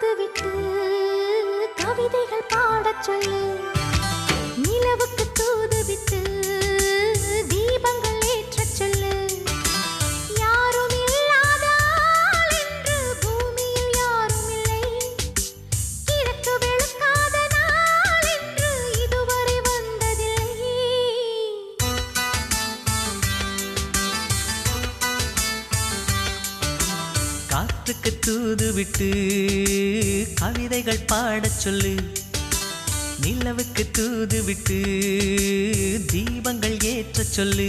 தூதுவிட்டு கவிதைகள் பாடச் சொல்லு. நிலவுக்கு தூதுவிட்டு தீபங்கள் ஏற்றச் சொல்லு. யாரும் இல்லாத ஆள் என்று பூமியில் யாரும் இல்லை. கிழக்கு வெளுக்காத நாள் என்று இதுவரை வந்ததில்லை. காற்றுக்கு தூதுவிட்டு கவிதைகள் பாடச் சொல்லு. நிலவுக்கு தூதுவிட்டு தீபங்கள் ஏற்றச் சொல்லு.